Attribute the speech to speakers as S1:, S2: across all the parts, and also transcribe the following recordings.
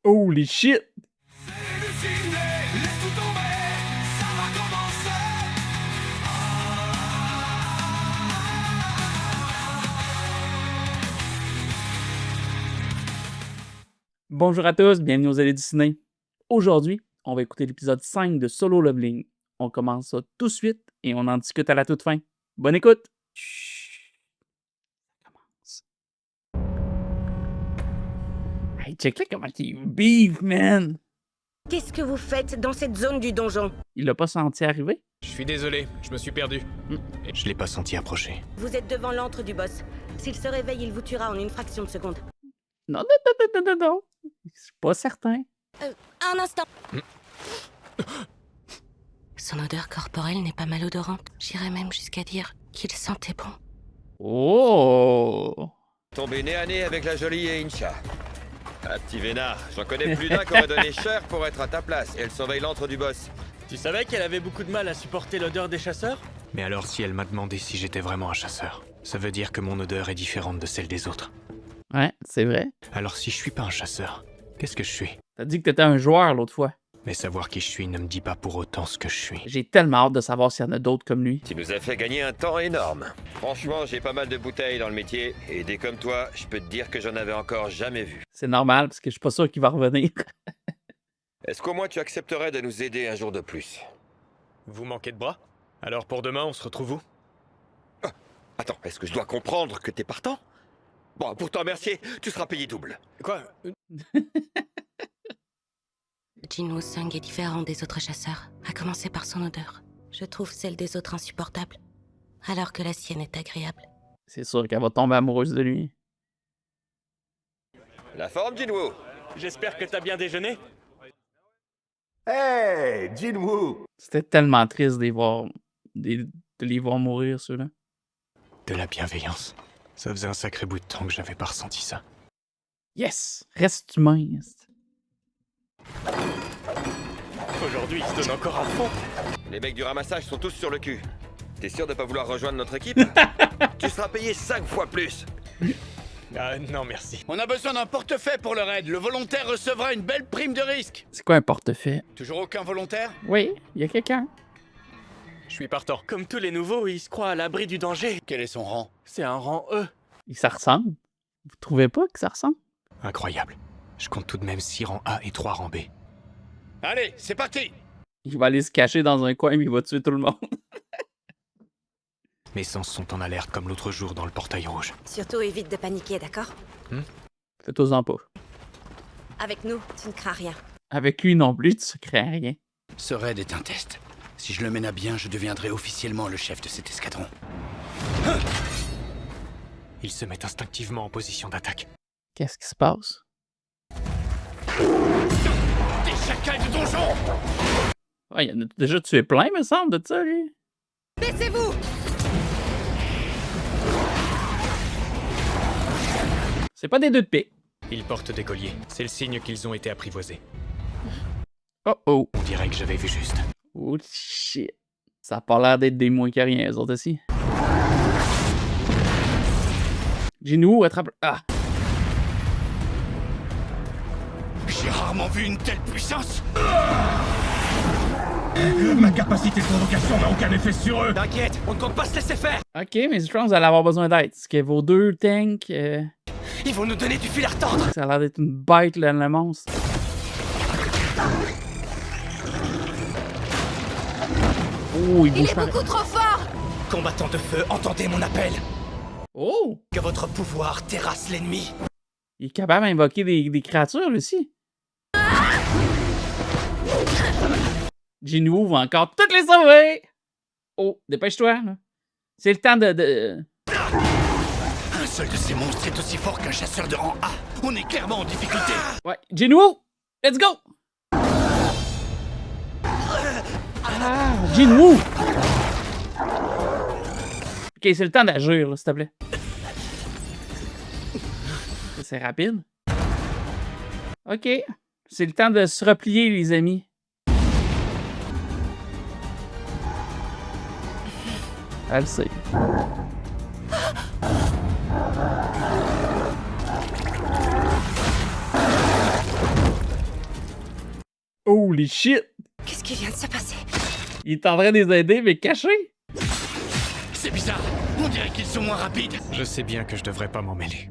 S1: Holy shit! Bonjour à tous, bienvenue aux Allées du Ciné. Aujourd'hui, on va écouter l'épisode 5 de Solo Leveling. On commence ça tout de suite et on en discute à la toute fin. Bonne écoute! Chut. Ça commence. Hey, check là comment il beef, man!
S2: Qu'est-ce que vous faites dans cette zone du donjon?
S1: Il l'a pas senti arriver?
S3: Je suis désolé, je me suis perdu. Et je l'ai pas senti approcher.
S2: Vous êtes devant l'antre du boss. S'il se réveille, il vous tuera en une fraction de seconde.
S1: Non. Je suis pas certain.
S2: Un instant. Son odeur corporelle n'est pas malodorante. J'irais même jusqu'à dire qu'il sentait bon.
S1: Oh!
S4: Tombé nez à nez avec la jolie Incha. Ah, petit vénard, j'en connais plus d'un qui aurait donné cher pour être à ta place. Et elle surveille l'antre du boss.
S5: Tu savais qu'elle avait beaucoup de mal à supporter l'odeur des chasseurs?
S3: Mais alors si elle m'a demandé si j'étais vraiment un chasseur, ça veut dire que mon odeur est différente de celle des autres.
S1: Ouais, c'est vrai.
S3: Alors si je suis pas un chasseur, qu'est-ce que je suis?
S1: T'as dit que t'étais un joueur l'autre fois.
S3: Mais savoir qui je suis ne me dit pas pour autant ce que je suis.
S1: J'ai tellement hâte de savoir s'il y en a d'autres comme lui.
S4: Tu nous as fait gagner un temps énorme. Franchement, j'ai pas mal de bouteilles dans le métier. Et des comme toi, je peux te dire que j'en avais encore jamais vu.
S1: C'est normal, parce que je suis pas sûr qu'il va revenir.
S4: Est-ce qu'au moins tu accepterais de nous aider un jour de plus?
S3: Vous manquez de bras? Alors pour demain, on se retrouve où?
S4: Attends, est-ce que je dois comprendre que t'es partant? Bon, pour t'en remercier, tu seras payé double.
S3: Quoi?
S2: Jinwoo Sung est différent des autres chasseurs, à commencer par son odeur. Je trouve celle des autres insupportable, alors que la sienne est agréable.
S1: C'est sûr qu'elle va tomber amoureuse de lui.
S4: La forme, Jinwoo?
S5: J'espère que t'as bien déjeuné.
S6: Hey, Jinwoo!
S1: C'était tellement triste de les voir mourir, ceux-là.
S3: De la bienveillance. Ça faisait un sacré bout de temps que j'avais pas ressenti ça.
S1: Yes! Reste humain.
S5: Aujourd'hui, il se donne encore à fond.
S4: Les mecs du ramassage sont tous sur le cul. T'es sûr de pas vouloir rejoindre notre équipe? Tu seras payé 5 fois plus.
S3: Ah non, merci.
S6: On a besoin d'un portefeuille pour le raid. Le volontaire recevra une belle prime de risque.
S1: C'est quoi un portefeuille?
S6: Toujours aucun volontaire?
S1: Oui, il y a quelqu'un.
S3: Je suis partant.
S5: Comme tous les nouveaux, il se croit à l'abri du danger.
S6: Quel est son rang?
S5: C'est un rang E.
S1: Et ça ressemble. Vous trouvez pas que ça ressemble?
S3: Incroyable. Je compte tout de même 6 rangs A et 3 rangs B.
S6: Allez, c'est parti!
S1: Il va aller se cacher dans un coin et il va tuer tout le monde.
S3: Mes sens sont en alerte comme l'autre jour dans le portail rouge.
S2: Surtout évite de paniquer, d'accord?
S1: Fais-toi-en pas.
S2: Avec nous, tu ne crains rien.
S1: Avec lui non plus, tu crains rien.
S6: Ce raid est un test. Si je le mène à bien, je deviendrai officiellement le chef de cet escadron.
S3: Ils se mettent instinctivement en position d'attaque.
S1: Qu'est-ce qui se passe?
S6: Des chacals de donjon!
S1: Ouais, il en a déjà tué plein, me semble, de ça, lui.
S2: Baissez-vous!
S1: C'est pas des deux de pique.
S3: Ils portent des colliers. C'est le signe qu'ils ont été apprivoisés.
S1: Oh.
S3: On dirait que j'avais vu juste.
S1: Oh shit. Ça a pas l'air d'être des moins que rien, eux autres aussi. Jinwoo attrape... Ah!
S6: J'ai rarement vu une telle puissance! Ma capacité de provocation n'a aucun effet sur eux!
S5: T'inquiète, on ne compte pas se laisser faire.
S1: Ok, mais je pense que vous allez avoir besoin d'aide. Parce que vos deux tanks...
S5: Ils vont nous donner du fil à retordre.
S1: ça a l'air d'être une bête, là, le monstre. Oh, il bouge pas.
S2: beaucoup trop fort!
S5: Combattants de feu, entendez mon appel.
S1: Oh!
S5: Que votre pouvoir terrasse l'ennemi.
S1: Il est capable d'invoquer des créatures, lui aussi. Jinwoo va encore toutes les sauver! Oh, dépêche-toi, là. C'est le temps de...
S6: Un seul de ces monstres est aussi fort qu'un chasseur de rang A. On est clairement en difficulté.
S1: Ouais, Jinwoo! Let's go! Ah, Jinwoo! Ok, c'est le temps d'agir, là, s'il te plaît. C'est rapide. Ok, c'est le temps de se replier, les amis. Elle le sait. Holy shit!
S2: Qu'est-ce qui vient de se passer?
S1: Il est en train de les aider, mais caché!
S6: C'est bizarre. On dirait qu'ils sont moins rapides.
S3: Je sais bien que je devrais pas m'en mêler.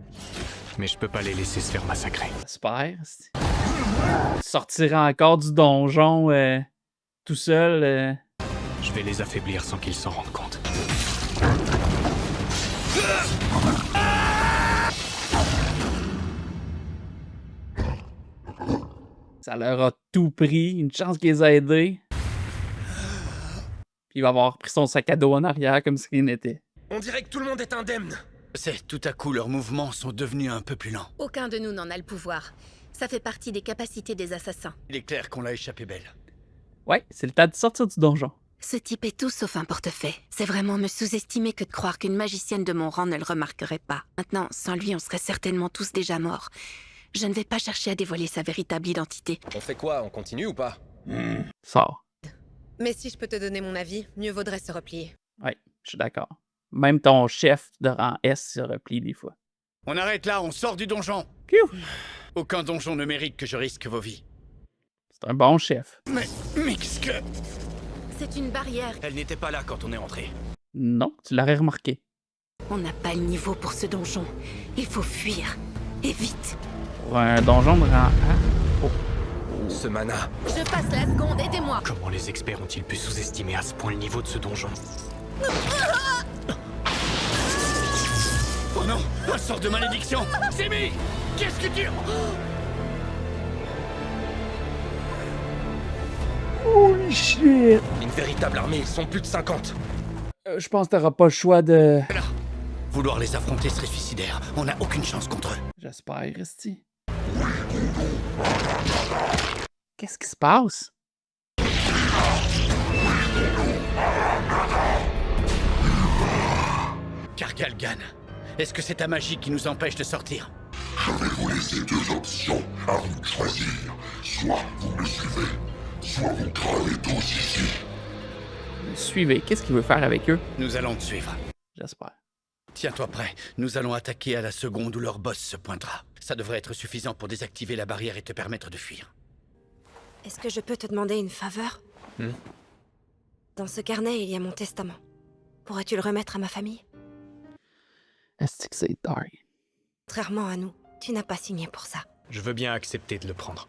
S3: Mais je peux pas les laisser se faire massacrer.
S1: J'espère. Sortir encore du donjon tout seul.
S3: Je vais les affaiblir sans qu'ils s'en rendent compte.
S1: Ça leur a tout pris. Une chance qu'ils les a aidés. Puis il va avoir pris son sac à dos en arrière comme si rien n'était.
S5: On dirait que tout le monde est indemne.
S6: C'est tout à coup leurs mouvements sont devenus un peu plus lents.
S7: Aucun de nous n'en a le pouvoir. Ça fait partie des capacités des assassins.
S6: Il est clair qu'on l'a échappé belle.
S1: Ouais, c'est le temps de sortir du donjon.
S7: Ce type est tout sauf un portefeuille. C'est vraiment me sous-estimer que de croire qu'une magicienne de mon rang ne le remarquerait pas. Maintenant, sans lui, on serait certainement tous déjà morts. Je ne vais pas chercher à dévoiler sa véritable identité.
S5: On fait quoi? On continue ou pas?
S1: Sors.
S8: Mais si je peux te donner mon avis, mieux vaudrait se replier.
S1: Ouais, je suis d'accord. Même ton chef de rang S se replie des fois.
S6: On arrête là, on sort du donjon.
S1: Piou!
S6: Aucun donjon ne mérite que je risque vos vies.
S1: C'est un bon chef.
S6: Mais qu'est-ce que...
S7: C'est une barrière.
S5: Elle n'était pas là quand on est entré.
S1: Non, tu l'aurais remarqué.
S7: On n'a pas le niveau pour ce donjon. Il faut fuir. Et vite.
S1: Pour un donjon de rang A. Oh.
S5: Ce mana.
S7: Je passe la seconde, aidez-moi.
S3: Comment les experts ont-ils pu sous-estimer à ce point le niveau de ce donjon?
S6: Oh non, un sort de malédiction. Simi, qu'est-ce que tu...
S1: Holy shit!
S5: Une véritable armée, ils sont plus de 50.
S1: Je pense que t'auras pas le choix de...
S6: Vouloir les affronter serait suicidaire. On n'a aucune chance contre eux.
S1: J'espère, Resti. Qu'est-ce qui se passe?
S6: Kargalgan, est-ce que c'est ta magie qui nous empêche de sortir?
S9: Je vais vous laisser deux options à vous de choisir. Soit vous me suivez, soit vous crevez tous ici.
S1: Suivez. Qu'est-ce qu'il veut faire avec eux?
S6: Nous allons te suivre.
S1: J'espère.
S6: Tiens-toi prêt, nous allons attaquer à la seconde où leur boss se pointera. Ça devrait être suffisant pour désactiver la barrière et te permettre de fuir.
S8: Est-ce que je peux te demander une faveur? Dans ce carnet, il y a mon testament. Pourrais-tu le remettre à ma famille?
S1: Est-ce que c'est dark?
S8: Contrairement à nous, tu n'as pas signé pour ça.
S3: Je veux bien accepter de le prendre.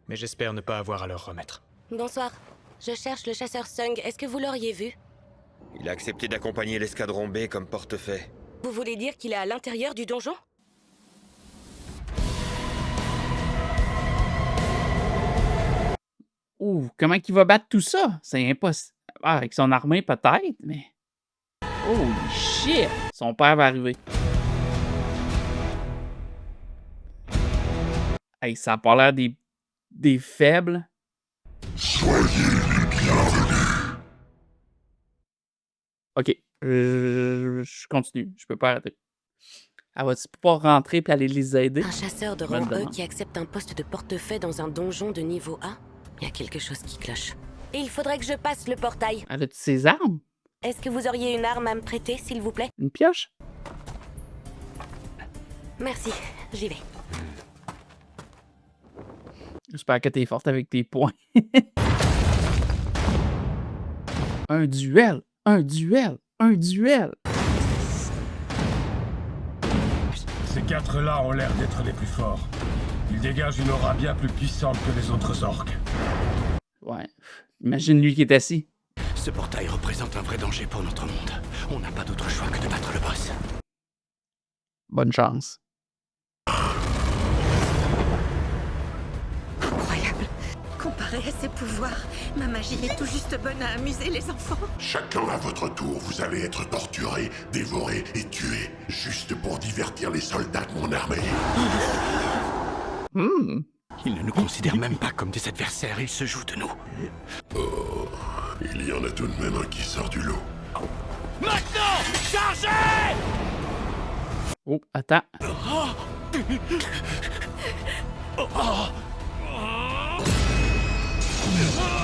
S3: Mais j'espère ne pas avoir à le remettre.
S2: Bonsoir. Je cherche le chasseur Sung. Est-ce que vous l'auriez vu?
S4: Il a accepté d'accompagner l'escadron B comme portefeuille.
S2: Vous voulez dire qu'il est à l'intérieur du donjon?
S1: Ouh, comment il va battre tout ça? C'est impossible. Ah, avec son armée, peut-être, mais... Holy shit! Son père va arriver. Hey, ça a pas l'air des faibles.
S9: Soyez les bienvenus.
S1: Ok, je continue. Je peux pas arrêter. Elle va-tu pouvoir rentrer et aller les aider?
S2: Un chasseur de
S1: Je me
S2: rang
S1: le
S2: E
S1: demande.
S2: qui accepte un poste de portefeuille dans un donjon de niveau A? Il y a quelque chose qui cloche. Et il faudrait que je passe le portail.
S1: Elle a-tu ses armes?
S2: Est-ce que vous auriez une arme à me prêter, s'il vous plaît?
S1: Une pioche?
S2: Merci, j'y vais.
S1: J'espère que t'es forte avec tes poings. Un duel! Un duel! Un duel!
S10: Ces quatre-là ont l'air d'être les plus forts. Ils dégagent une aura bien plus puissante que les autres orques.
S1: Ouais. Imagine lui qui est assis.
S6: Ce portail représente un vrai danger pour notre monde. On n'a pas d'autre choix que de battre le boss.
S1: Bonne chance.
S7: Incroyable. Comparé à ses pouvoirs, ma magie est tout juste bonne à amuser les enfants.
S9: Chacun à votre tour, vous allez être torturés, dévorés et tués, juste pour divertir les soldats de mon armée.
S6: Ils ne nous considèrent même pas comme des adversaires, ils se jouent de nous.
S9: Oh, il y en a tout de même un qui sort du lot.
S6: Maintenant, chargez!
S1: Oh, attends.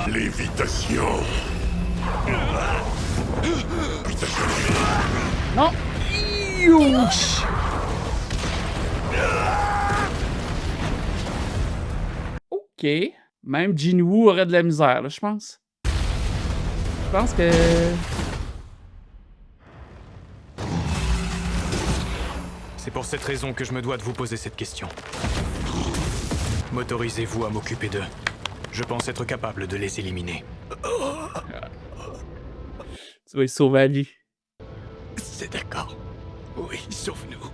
S9: Lévitation. Lévitation.
S1: Non! Youch! Ok. Même Jinwoo aurait de la misère, là, je pense. Je pense que...
S3: C'est pour cette raison que je me dois de vous poser cette question. M'autorisez-vous à m'occuper d'eux? Je pense être capable de les éliminer.
S1: Tu vas y sauver à lui.
S6: C'est d'accord. Oui, sauve-nous.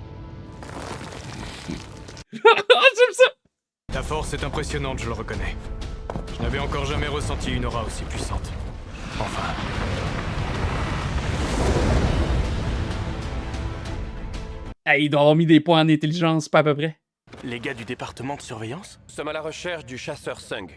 S1: J'aime ça!
S3: Ta force est impressionnante, je le reconnais. Je n'avais encore jamais ressenti une aura aussi puissante. Enfin...
S1: Ah, ils doivent avoir mis des points en intelligence, pas à peu près.
S5: Les gars du département de surveillance?
S4: Nous sommes à la recherche du chasseur Sung.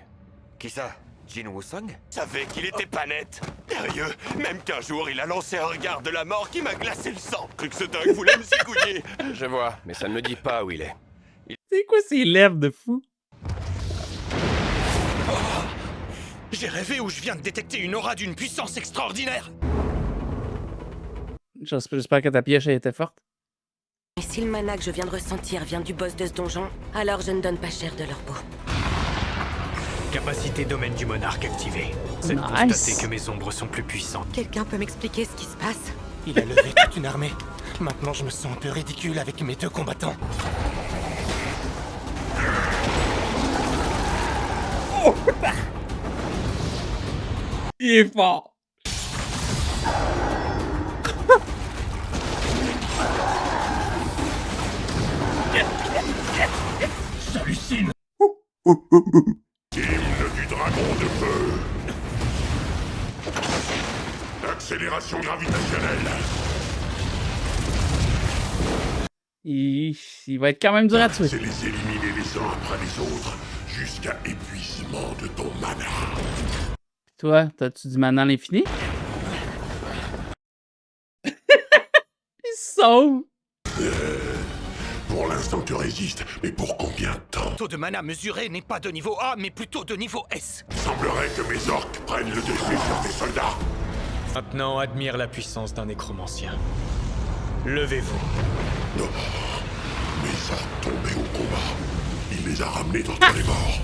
S5: Qui ça?
S4: Jinwoo Sung?
S5: Savais qu'il était pas net. Sérieux, même qu'un jour il a lancé un regard de la mort qui m'a glacé le sang. Cru que ce dingue voulait me zigouiller.
S4: Je vois, mais ça ne me dit pas où il est.
S1: C'est quoi ces lèvres de fou?
S5: J'ai rêvé où je viens de détecter une aura d'une puissance extraordinaire.
S1: J'espère que ta pièce était forte.
S2: Et si le mana que je viens de ressentir vient du boss de ce donjon, alors je ne donne pas cher de leur peau.
S3: Capacité domaine du monarque activée. C'est de
S1: Nice.
S3: constater que mes ombres sont plus puissantes.
S2: Quelqu'un peut m'expliquer ce qui se passe?
S5: Il a levé toute une armée. Maintenant je me sens un peu ridicule avec mes deux combattants.
S1: Il est fort!
S10: J'hallucine.
S9: Hymne du dragon de feu. Accélération gravitationnelle.
S1: Il va être quand même dur à tuer.
S9: C'est les éliminer les uns après les autres, jusqu'à épuisement de ton mana.
S1: Toi, t'as-tu du mana à l'infini? Il se sauve!
S9: Pour l'instant, tu résistes, mais pour combien de temps?
S5: Le taux de mana mesuré n'est pas de niveau A, mais plutôt de niveau S.
S9: Il semblerait que mes orques prennent le dessus sur tes soldats.
S3: Maintenant, admire la puissance d'un nécromancien. Levez-vous.
S9: Non. Mes orques tombaient au combat. Il les a ramenés d'entre les morts.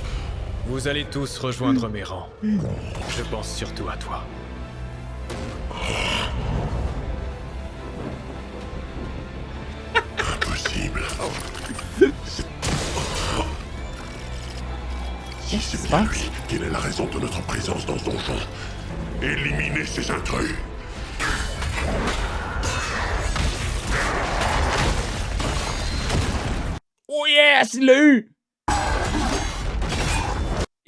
S3: Vous allez tous rejoindre mes rangs. Je pense surtout à toi.
S9: Impossible. Si
S1: Qu'est-ce qui
S9: c'est
S1: se
S9: bien
S1: passe?
S9: lui, quelle est la raison de notre présence dans ce donjon? Éliminez ces intrus.
S1: Oh yes! Il l'a eu!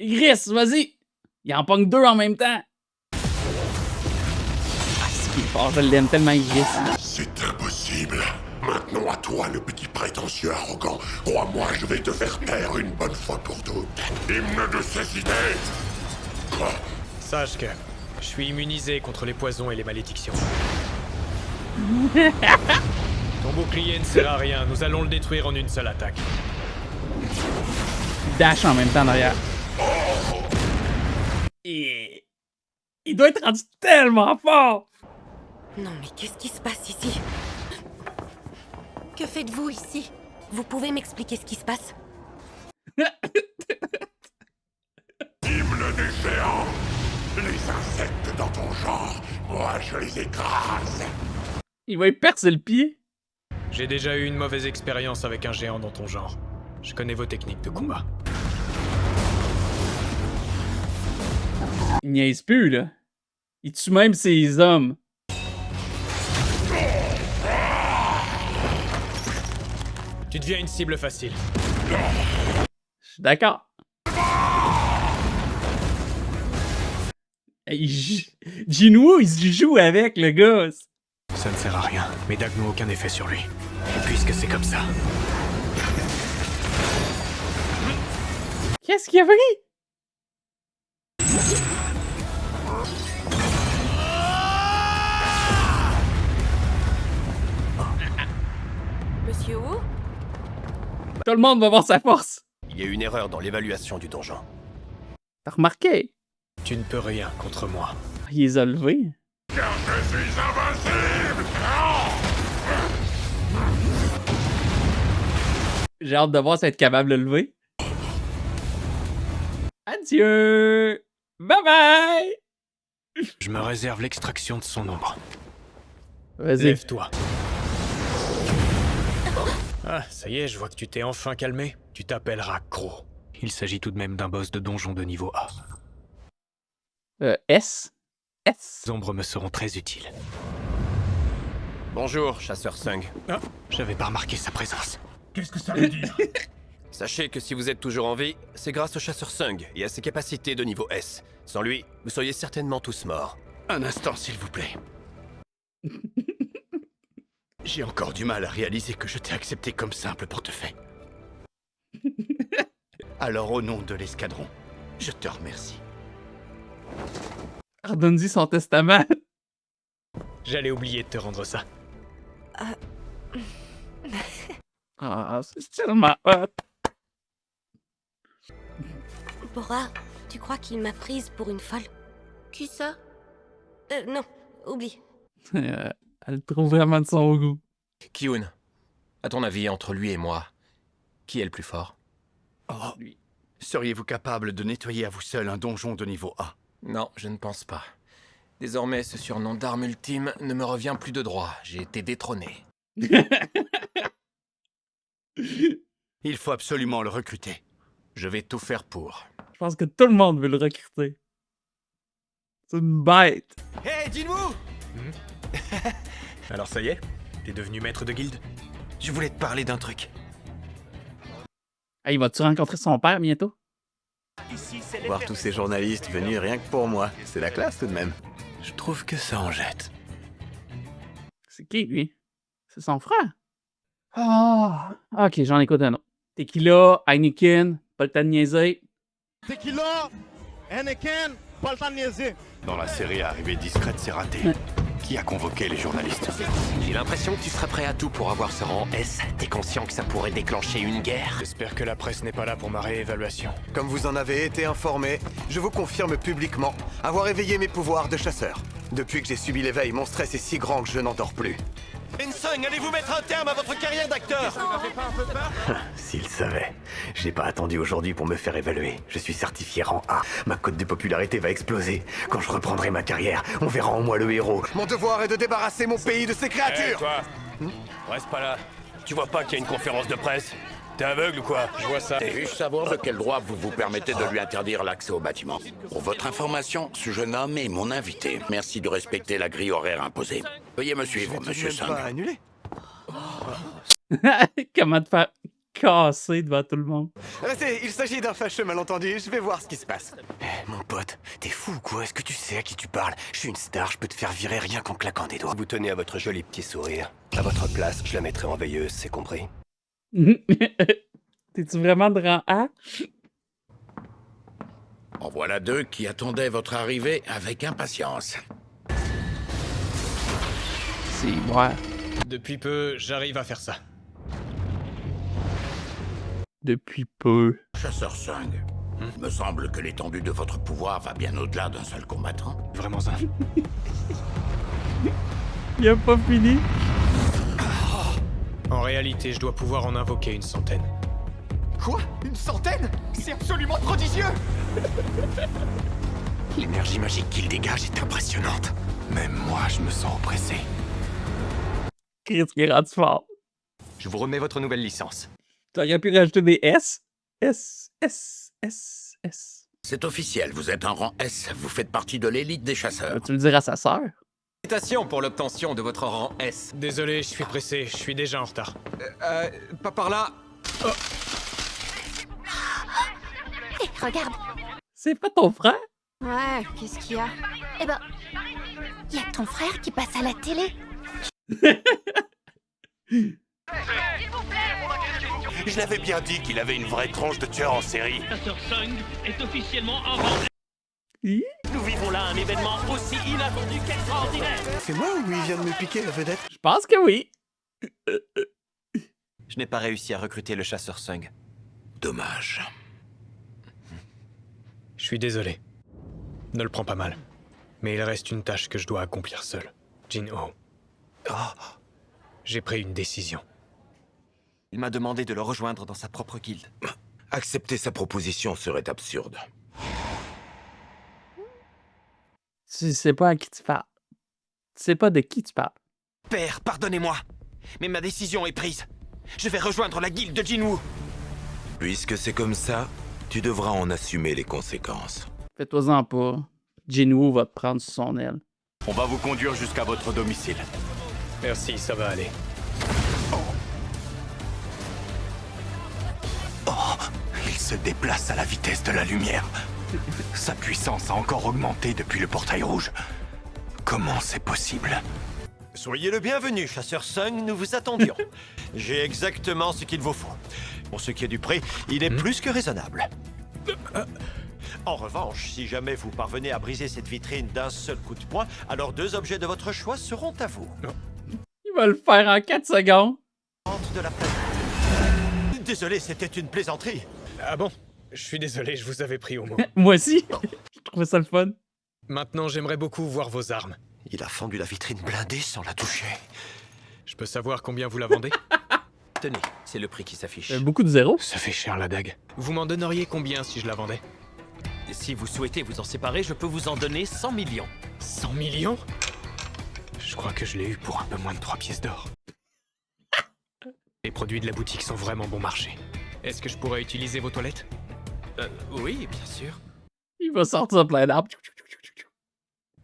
S1: Gris, vas-y! Il en pogne deux en même temps! Ah, c'est qu'il est fort, je l'aime tellement, Gris.
S9: C'est impossible. Maintenant à toi, le petit prétentieux arrogant. Crois-moi, je vais te faire taire une bonne fois pour toutes. Hymne de cécité. Quoi?
S3: Sache que je suis immunisé contre les poisons et les malédictions. Ton bouclier ne sert à rien, nous allons le détruire en une seule attaque.
S1: Il dash en même temps derrière. Et... Il doit être rendu tellement fort!
S2: Non mais qu'est-ce qui se passe ici? Que faites-vous ici? Vous pouvez m'expliquer ce qui se passe?
S9: Hymne des géants. Les insectes dans ton genre, moi je les écrase.
S1: Il va y percer le pied.
S3: J'ai déjà eu une mauvaise expérience avec un géant dans ton genre. Je connais vos techniques de combat.
S1: Il niaise plus, là. Il tue même ses hommes.
S3: Tu deviens une cible facile.
S1: Je suis d'accord. Jinwoo, il se joue avec, le gars.
S3: Ça ne sert à rien. Mes dagues n'ont aucun effet sur lui. Puisque c'est comme ça.
S1: Qu'est-ce qu'il a pris?
S2: Monsieur Wu?
S1: Tout le monde va voir sa force.
S5: Il y a une erreur dans l'évaluation du donjon.
S1: T'as remarqué?
S3: Tu ne peux rien contre moi.
S1: Il les a levés.
S9: Car je suis invincible.
S1: J'ai hâte de voir si elle est capable de le lever. Adieu! Bye bye!
S3: Je me réserve l'extraction de son ombre.
S1: Vas-y.
S3: Lève-toi. Ah, ça y est, je vois que tu t'es enfin calmé. Tu t'appelleras Crow. Il s'agit tout de même d'un boss de donjon de niveau A.
S1: S? S?
S3: Les ombres me seront très utiles.
S11: Bonjour, chasseur Sung.
S3: Ah, j'avais pas remarqué sa présence.
S10: Qu'est-ce que ça veut dire?
S11: Sachez que si vous êtes toujours en vie, c'est grâce au chasseur Sung et à ses capacités de niveau S. Sans lui, vous seriez certainement tous morts.
S6: Un instant, s'il vous plaît. J'ai encore du mal à réaliser que je t'ai accepté comme simple portefeuille. Alors, au nom de l'escadron, je te remercie.
S1: Redonne-y son testament.
S3: J'allais oublier de te rendre ça.
S1: Ah, c'est tellement hot.
S2: Bora, tu crois qu'il m'a prise pour une folle?
S7: Qui ça?
S2: Non, oublie.
S1: Elle trouve vraiment de son goût.
S11: Kyun, à ton avis, entre lui et moi, qui est le plus fort?
S6: Oh, lui. Seriez-vous capable de nettoyer à vous seul un donjon de niveau A?
S11: Non, je ne pense pas. Désormais, ce surnom d'arme ultime ne me revient plus de droit. J'ai été détrôné.
S6: Il faut absolument le recruter.
S11: Je vais tout faire pour.
S1: Je pense que tout le monde veut le recruter. C'est une bête.
S11: Hey, Jinwoo!
S3: Alors ça y est? T'es devenu maître de guilde?
S11: Je voulais te parler d'un truc.
S1: Hey, vas-tu rencontrer son père bientôt?
S12: Voir tous ces journalistes venus rien que pour moi, c'est la classe tout de même.
S11: Je trouve que ça en jette.
S1: C'est qui, lui? C'est son frère? Ah! Ok, j'en écoute un autre. Tequila, Heineken, pas le temps de niaiser.
S13: Tequila, Heineken, pas le temps de niaiser.
S12: Dans la série Arrivée discrète, c'est raté. Qui a convoqué les journalistes?
S11: J'ai l'impression que tu serais prêt à tout pour avoir ce rang S. T'es conscient que ça pourrait déclencher une guerre?
S3: J'espère que la presse n'est pas là pour ma réévaluation.
S12: Comme vous en avez été informé, je vous confirme publiquement avoir éveillé mes pouvoirs de chasseur. Depuis que j'ai subi l'éveil, mon stress est si grand que je n'endors plus.
S5: Sung, allez-vous mettre un terme à votre carrière d'acteur?
S13: Ça fait pas un peu peur?
S12: S'il savait. Je n'ai pas attendu aujourd'hui pour me faire évaluer. Je suis certifié rang A. Ma cote de popularité va exploser. Quand je reprendrai ma carrière, on verra en moi le héros. Mon devoir est de débarrasser mon pays de ces créatures.
S5: Toi, reste pas là. Tu vois pas qu'il y a une conférence de presse? T'es aveugle ou quoi? Je vois ça.
S6: Puis-je savoir de quel droit vous vous permettez de lui interdire l'accès au bâtiment? Pour votre information, ce jeune homme est mon invité. Merci de respecter la grille horaire imposée. Veuillez me suivre, monsieur Sung.
S12: Pas annulé.
S1: Comment te faire casser devant tout le monde?
S12: Restez, il s'agit d'un fâcheux malentendu. Je vais voir ce qui se passe.
S5: Mon pote, t'es fou ou quoi? Est-ce que tu sais à qui tu parles? Je suis une star, je peux te faire virer rien qu'en claquant des doigts. Vous tenez à votre joli petit sourire. À votre place, je la mettrai en veilleuse, c'est compris?
S1: T'es-tu vraiment de rang A?
S6: En voilà deux qui attendaient votre arrivée avec impatience.
S1: C'est ouais.
S3: Depuis peu, j'arrive à faire ça.
S1: Depuis peu.
S6: Chasseur Sung, il me semble que l'étendue de votre pouvoir va bien au-delà d'un seul combattant.
S3: Vraiment ça.
S1: Il a pas fini.
S3: En réalité, je dois pouvoir en invoquer une centaine.
S5: Quoi? Une centaine? C'est absolument prodigieux! L'énergie magique qu'il dégage est impressionnante. Même moi, je me sens oppressé.
S1: Qu'est-ce qui est rendu fort?
S11: Je vous remets votre nouvelle licence.
S1: T'aurais pu rajouter des S? S, S, S, S.
S6: C'est officiel, vous êtes un rang S. Vous faites partie de l'élite des chasseurs.
S1: Tu le dire à sa sœur?
S11: Félicitations pour l'obtention de votre rang S.
S3: Désolé, je suis pressé, je suis déjà en retard.
S11: Pas par là.
S7: Hé, regarde.
S1: C'est pas ton frère?
S8: Ouais, qu'est-ce qu'il y a?
S7: Eh ben, il y a ton frère qui passe à la télé.
S5: Je l'avais bien dit qu'il avait une vraie tronche de tueur en série.
S14: Chasseur Sung est officiellement en rang.
S1: Hi?
S14: Nous vivons là un événement aussi inattendu qu'extraordinaire.
S12: C'est moi ou il vient de me piquer la vedette?
S1: Je pense que oui.
S11: Je n'ai pas réussi à recruter le chasseur Sung.
S6: Dommage.
S3: Je suis désolé. Ne le prends pas mal. Mais il reste une tâche que je dois accomplir seul. Jin-Ho. J'ai pris une décision.
S11: Il m'a demandé de le rejoindre dans sa propre guilde.
S12: Accepter sa proposition serait absurde.
S1: Tu sais pas à qui tu parles. Tu sais pas de qui tu parles.
S11: Père, pardonnez-moi. Mais ma décision est prise. Je vais rejoindre la guilde de Jinwoo.
S6: Puisque c'est comme ça, tu devras en assumer les conséquences.
S1: Fais-toi-en pas. Jinwoo va te prendre sous son aile.
S12: On va vous conduire jusqu'à votre domicile.
S3: Merci, ça va aller.
S12: Oh, il se déplace à la vitesse de la lumière. Sa puissance a encore augmenté depuis le portail rouge. Comment c'est possible?
S11: Soyez le bienvenu, chasseur Sung, nous vous attendions. J'ai exactement ce qu'il vous faut. Pour ce qui est du prix, il est plus que raisonnable. En revanche, si jamais vous parvenez à briser cette vitrine d'un seul coup de poing, alors 2 objets de votre choix seront à vous.
S1: Il va le faire en 4 secondes.
S11: De la planète. Désolé, c'était une plaisanterie.
S3: Ah bon? Je suis désolé, je vous avais pris au mot.
S1: Moi aussi. Je trouvais ça le fun.
S3: Maintenant, j'aimerais beaucoup voir vos armes.
S11: Il a fendu la vitrine blindée sans la toucher.
S3: Je peux savoir combien vous la vendez?
S11: Tenez, c'est le prix qui s'affiche.
S1: Beaucoup de zéros.
S3: Ça fait cher la dague. Vous m'en donneriez combien si je la vendais?
S14: Si vous souhaitez vous en séparer, je peux vous en donner 100 millions.
S3: 100 millions? Je crois que je l'ai eu pour un peu moins de 3 pièces d'or. Les produits de la boutique sont vraiment bon marché. Est-ce que je pourrais utiliser vos toilettes?
S11: Oui, bien sûr.
S1: Il va sortir plein d'arbres.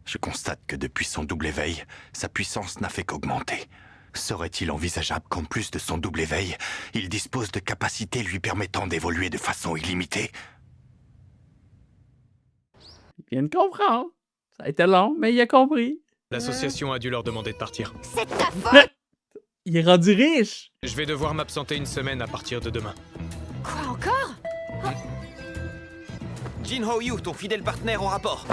S12: Je constate que depuis son double éveil, sa puissance n'a fait qu'augmenter. Serait-il envisageable qu'en plus de son double éveil, il dispose de capacités lui permettant d'évoluer de façon illimitée?
S1: Il vient de comprendre. Ça a été long, mais il a compris.
S3: L'association a dû leur demander de partir.
S7: C'est ta faute!
S1: Il est rendu riche.
S3: Je vais devoir m'absenter une semaine à partir de demain.
S8: Quoi encore?
S11: Jin Ho-Yu, ton fidèle partenaire au rapport.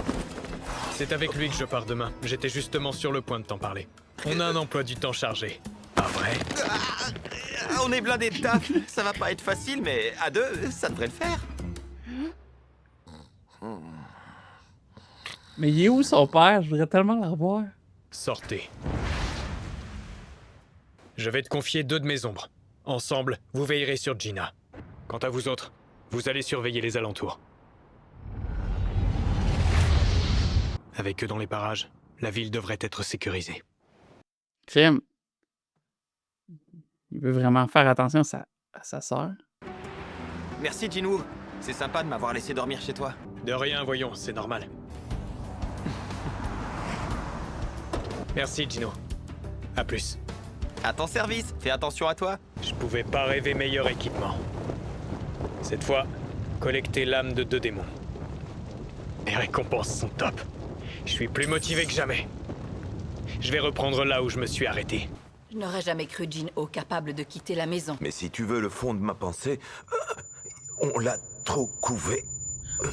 S3: C'est avec lui que je pars demain. J'étais justement sur le point de t'en parler. On a un emploi du temps chargé. Pas vrai?
S11: On est blindés de taf. Ça va pas être facile, mais à 2, ça devrait le faire.
S1: Mais il est où son père? Je voudrais tellement le revoir.
S3: Sortez. Je vais te confier 2 de mes ombres. Ensemble, vous veillerez sur Gina. Quant à vous autres, vous allez surveiller les alentours. Avec eux dans les parages, la ville devrait être sécurisée.
S1: Crime. Il veut vraiment faire attention à sa sœur.
S11: Merci, Jinwoo. C'est sympa de m'avoir laissé dormir chez toi.
S3: De rien, voyons, c'est normal. Merci, Gino. À plus.
S11: À ton service, fais attention à toi.
S3: Je pouvais pas rêver meilleur équipement. Cette fois, collecter l'âme de 2 démons. Les récompenses sont top. Je suis plus motivé que jamais. Je vais reprendre là où je me suis arrêté.
S15: Je n'aurais jamais cru Jin-Ho capable de quitter la maison.
S6: Mais si tu veux le fond de ma pensée, on l'a trop couvé.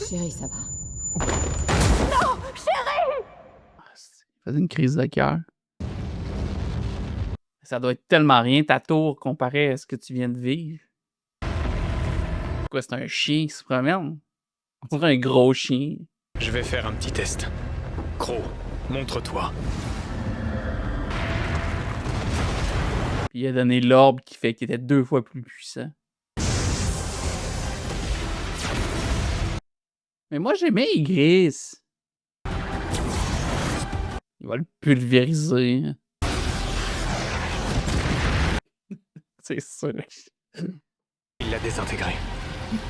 S15: Chérie, ça va.
S7: Non! Chérie!
S1: Il faisait une crise de cœur. Ça doit être tellement rien ta tour comparé à ce que tu viens de vivre. Quoi, c'est un chien qui se promène? On dirait un gros chien.
S3: Je vais faire un petit test. Crow, montre-toi.
S1: Puis il a donné l'orbe qui fait qu'il était 2 fois plus puissant. Mais moi, j'aimais Igris. Il va le pulvériser. C'est sûr.
S3: Il l'a désintégré.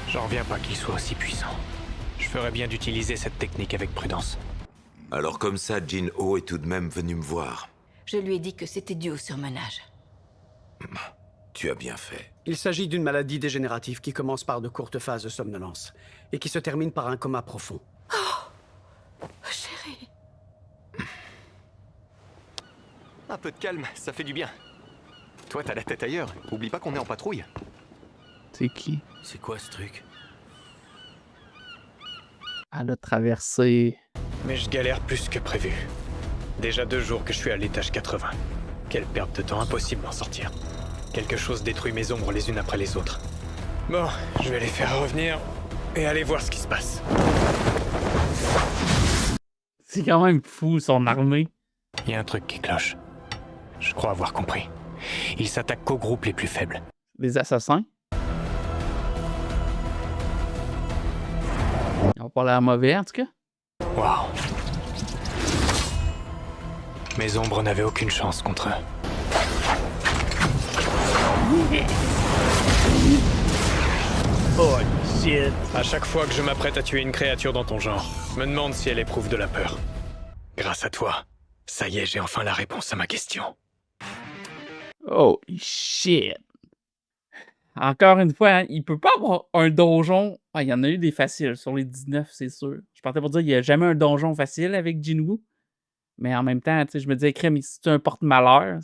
S3: J'en reviens pas qu'il soit aussi puissant. Je ferais bien d'utiliser cette technique avec prudence.
S6: Alors comme ça, Jin-Ho est tout de même venu me voir.
S15: Je lui ai dit que c'était dû au surmenage.
S6: Tu as bien fait.
S16: Il s'agit d'une maladie dégénérative qui commence par de courtes phases de somnolence et qui se termine par un coma profond.
S15: Oh, chérie.
S12: Un peu de calme, ça fait du bien. Toi, t'as la tête ailleurs. Oublie pas qu'on est en patrouille.
S1: C'est qui?
S11: C'est quoi ce truc?
S1: Elle a traversé.
S3: Mais je galère plus que prévu. Déjà 2 jours que je suis à l'étage 80. Quelle perte de temps, impossible d'en sortir. Quelque chose détruit mes ombres les unes après les autres. Bon, je vais les faire revenir et aller voir ce qui se passe.
S1: C'est quand même fou, son armée.
S3: Il y a un truc qui cloche. Je crois avoir compris. Il s'attaque qu'aux groupes les plus faibles.
S1: Des assassins? On va parler à mauvais, en tout cas.
S3: Waouh. Mes ombres n'avaient aucune chance contre eux.
S1: Oh shit!
S3: À chaque fois que je m'apprête à tuer une créature dans ton genre, je me demande si elle éprouve de la peur. Grâce à toi, ça y est, j'ai enfin la réponse à ma question.
S1: Oh shit! Encore une fois, hein, il peut pas avoir un donjon. Ah, il y en a eu des faciles sur les 19, c'est sûr. Je partais pour dire qu'il n'y a jamais un donjon facile avec Jinwoo. Mais en même temps, tu sais, je me disais, crème, c'est un porte-malheur.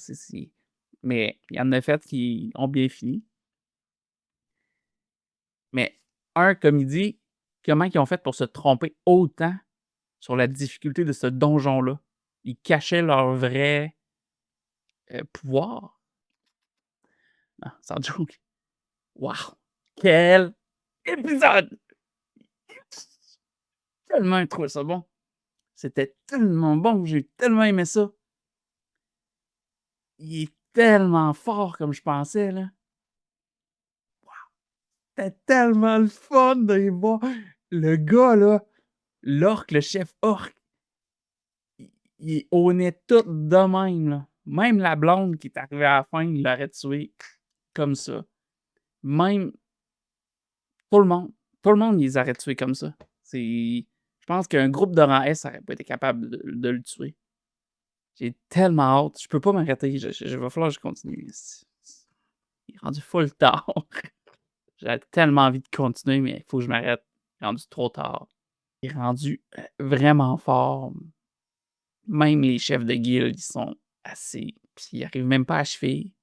S1: Mais il y en a fait qui ont bien fini. Mais comme il dit, comment ils ont fait pour se tromper autant sur la difficulté de ce donjon-là? Ils cachaient leur vrai pouvoir. Non, sans joke. Wow! Quel épisode! Tellement trouvé ça bon. C'était tellement bon, j'ai tellement aimé ça. Il est tellement fort comme je pensais, là. Wow! C'était tellement le fun de les voir. Le gars, là, l'orque, le chef orque, il honnête tout de même, là. Même la blonde qui est arrivée à la fin, il l'aurait tué comme ça. Même tout le monde. Tout le monde, ils les aurait tués comme ça. Je pense qu'un groupe de rang S n'aurait pas été capable de le tuer. J'ai tellement hâte. Je peux pas m'arrêter. Il va falloir que je continue. Il est rendu full tard. J'ai tellement envie de continuer, mais il faut que je m'arrête. Il est rendu trop tard. Il est rendu vraiment fort. Même les chefs de guilde, ils sont assez. Puis ils n'arrivent même pas à achever.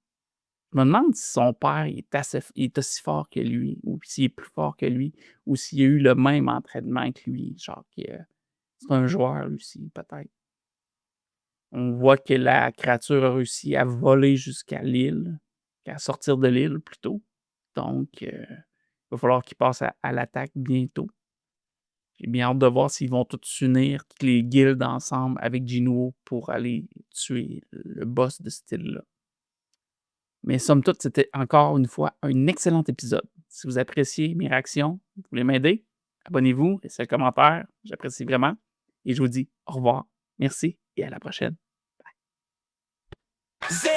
S1: Je me demande si son père il est aussi fort que lui, ou s'il est plus fort que lui, ou s'il a eu le même entraînement que lui. Genre, c'est un joueur, lui aussi, peut-être. On voit que la créature a réussi à voler jusqu'à l'île, à sortir de l'île plutôt. Donc, il va falloir qu'il passe à l'attaque bientôt. J'ai bien hâte de voir s'ils vont tous s'unir, toutes les guildes ensemble avec Jinwoo pour aller tuer le boss de cette île-là. Mais somme toute, c'était encore une fois un excellent épisode. Si vous appréciez mes réactions, vous voulez m'aider, abonnez-vous, laissez un commentaire, j'apprécie vraiment. Et je vous dis au revoir, merci et à la prochaine. Bye.